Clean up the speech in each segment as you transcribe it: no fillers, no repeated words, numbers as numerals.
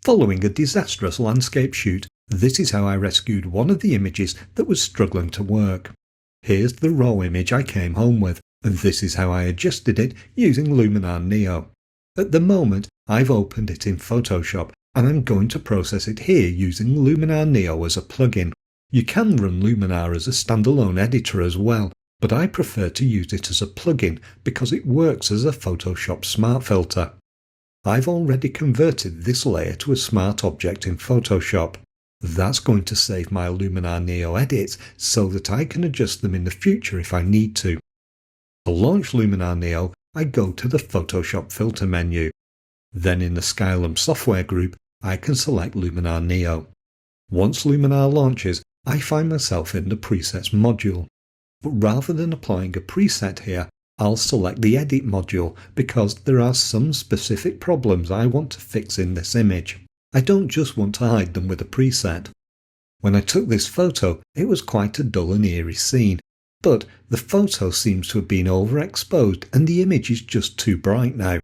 Following a disastrous landscape shoot, this is how I rescued one of the images that was struggling to work. Here's the raw image I came home with, and this is how I adjusted it using Luminar Neo. At the moment, I've opened it in Photoshop, and I'm going to process it here using Luminar Neo as a plugin. You can run Luminar as a standalone editor as well, but I prefer to use it as a plugin because it works as a Photoshop smart filter. I've already converted this layer to a smart object in Photoshop. That's going to save my Luminar Neo edits so that I can adjust them in the future if I need to. To launch Luminar Neo, I go to the Photoshop filter menu. Then in the Skylum software group, I can select Luminar Neo. Once Luminar launches, I find myself in the presets module. But rather than applying a preset here, I'll select the edit module because there are some specific problems I want to fix in this image. I don't just want to hide them with a preset. When I took this photo, it was quite a dull and eerie scene, but the photo seems to have been overexposed and the image is just too bright now.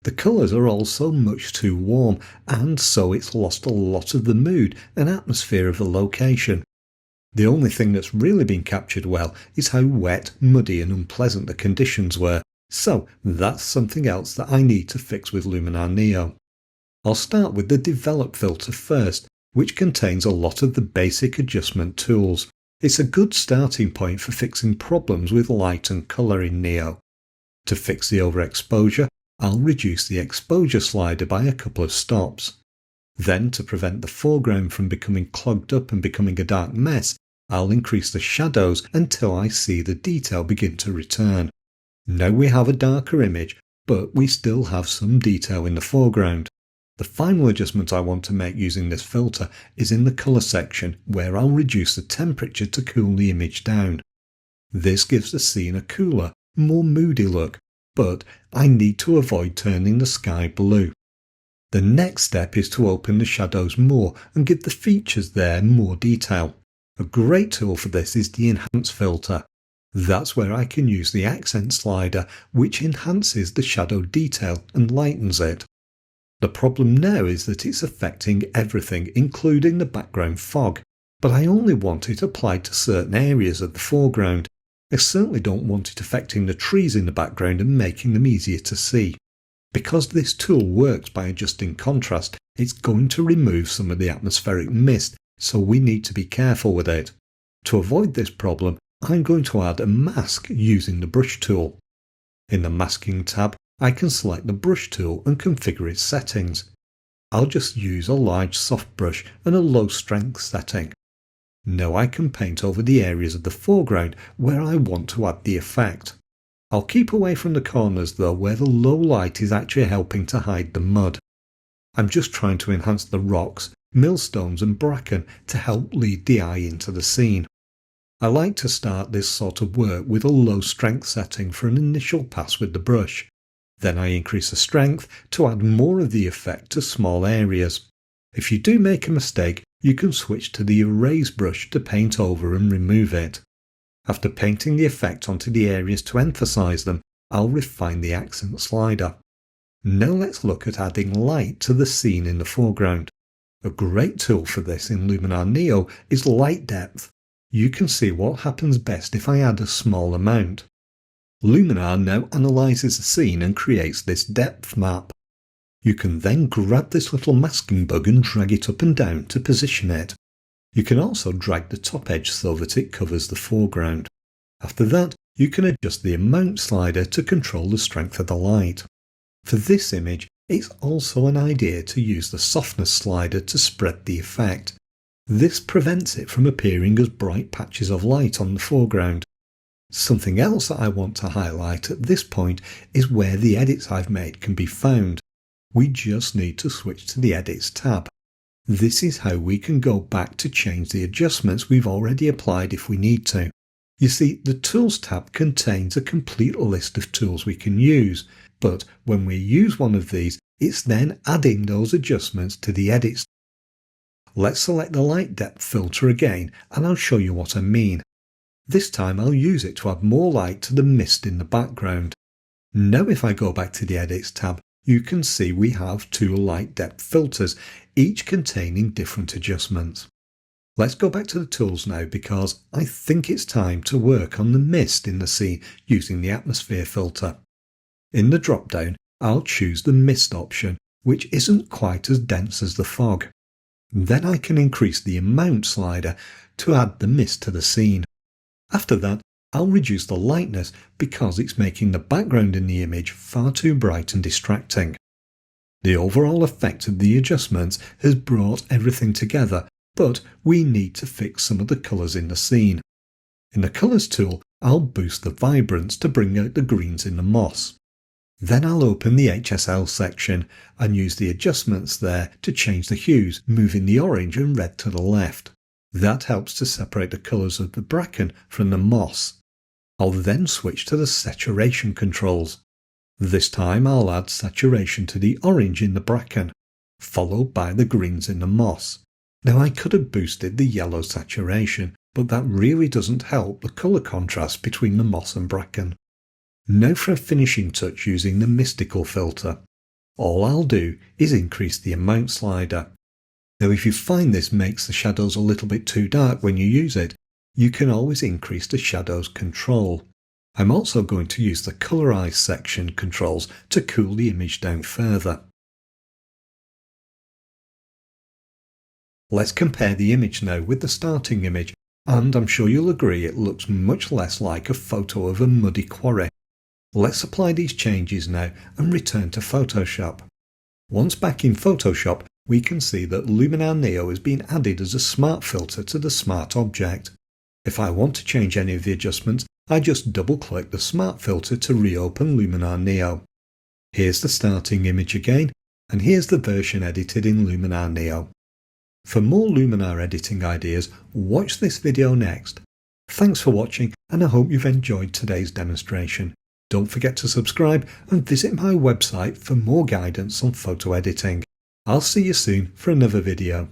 The colours are also much too warm, and so it's lost a lot of the mood and atmosphere of the location. The only thing that's really been captured well is how wet, muddy and unpleasant the conditions were, so that's something else that I need to fix with Luminar Neo. I'll start with the Develop filter first, which contains a lot of the basic adjustment tools. It's a good starting point for fixing problems with light and colour in Neo. To fix the overexposure, I'll reduce the exposure slider by a couple of stops. Then, to prevent the foreground from becoming clogged up and becoming a dark mess, I'll increase the shadows until I see the detail begin to return. Now we have a darker image, but we still have some detail in the foreground. The final adjustment I want to make using this filter is in the colour section, where I'll reduce the temperature to cool the image down. This gives the scene a cooler, more moody look, but I need to avoid turning the sky blue. The next step is to open the shadows more and give the features there more detail. A great tool for this is the Enhance filter. That's where I can use the accent slider, which enhances the shadow detail and lightens it. The problem now is that it's affecting everything, including the background fog, but I only want it applied to certain areas of the foreground. I certainly don't want it affecting the trees in the background and making them easier to see. Because this tool works by adjusting contrast, it's going to remove some of the atmospheric mist, so we need to be careful with it. To avoid this problem, I'm going to add a mask using the Brush tool. In the Masking tab, I can select the Brush tool and configure its settings. I'll just use a large soft brush and a low strength setting. Now I can paint over the areas of the foreground where I want to add the effect. I'll keep away from the corners though, where the low light is actually helping to hide the mud. I'm just trying to enhance the rocks, millstones and bracken to help lead the eye into the scene. I like to start this sort of work with a low strength setting for an initial pass with the brush. Then I increase the strength to add more of the effect to small areas. If you do make a mistake, you can switch to the Erase brush to paint over and remove it. After painting the effect onto the areas to emphasize them, I'll refine the accent slider. Now let's look at adding light to the scene in the foreground. A great tool for this in Luminar Neo is light depth. You can see what happens best if I add a small amount. Luminar now analyzes the scene and creates this depth map. You can then grab this little masking bug and drag it up and down to position it. You can also drag the top edge so that it covers the foreground. After that, you can adjust the amount slider to control the strength of the light. For this image, it's also an idea to use the softness slider to spread the effect. This prevents it from appearing as bright patches of light on the foreground. Something else that I want to highlight at this point is where the edits I've made can be found. We just need to switch to the Edits tab. This is how we can go back to change the adjustments we've already applied if we need to. You see, the Tools tab contains a complete list of tools we can use, but when we use one of these, it's then adding those adjustments to the Edits. Let's select the Light Depth filter again, and I'll show you what I mean. This time I'll use it to add more light to the mist in the background. Now if I go back to the Edits tab, you can see we have two light depth filters, each containing different adjustments. Let's go back to the tools now because I think it's time to work on the mist in the scene using the atmosphere filter. In the drop-down, I'll choose the mist option, which isn't quite as dense as the fog. Then I can increase the amount slider to add the mist to the scene. After that, I'll reduce the lightness because it's making the background in the image far too bright and distracting. The overall effect of the adjustments has brought everything together, but we need to fix some of the colours in the scene. In the Colours tool, I'll boost the vibrance to bring out the greens in the moss. Then I'll open the HSL section and use the adjustments there to change the hues, moving the orange and red to the left. That helps to separate the colours of the bracken from the moss. I'll then switch to the saturation controls. This time I'll add saturation to the orange in the bracken, followed by the greens in the moss. Now I could have boosted the yellow saturation, but that really doesn't help the colour contrast between the moss and bracken. Now for a finishing touch using the mystical filter. All I'll do is increase the amount slider. Now if you find this makes the shadows a little bit too dark when you use it, you can always increase the shadows control. I'm also going to use the colorize section controls to cool the image down further. Let's compare the image now with the starting image, and I'm sure you'll agree it looks much less like a photo of a muddy quarry. Let's apply these changes now and return to Photoshop. Once back in Photoshop, we can see that Luminar Neo has been added as a smart filter to the smart object. If I want to change any of the adjustments, I just double-click the smart filter to reopen Luminar Neo. Here's the starting image again, and here's the version edited in Luminar Neo. For more Luminar editing ideas, watch this video next. Thanks for watching, and I hope you've enjoyed today's demonstration. Don't forget to subscribe and visit my website for more guidance on photo editing. I'll see you soon for another video.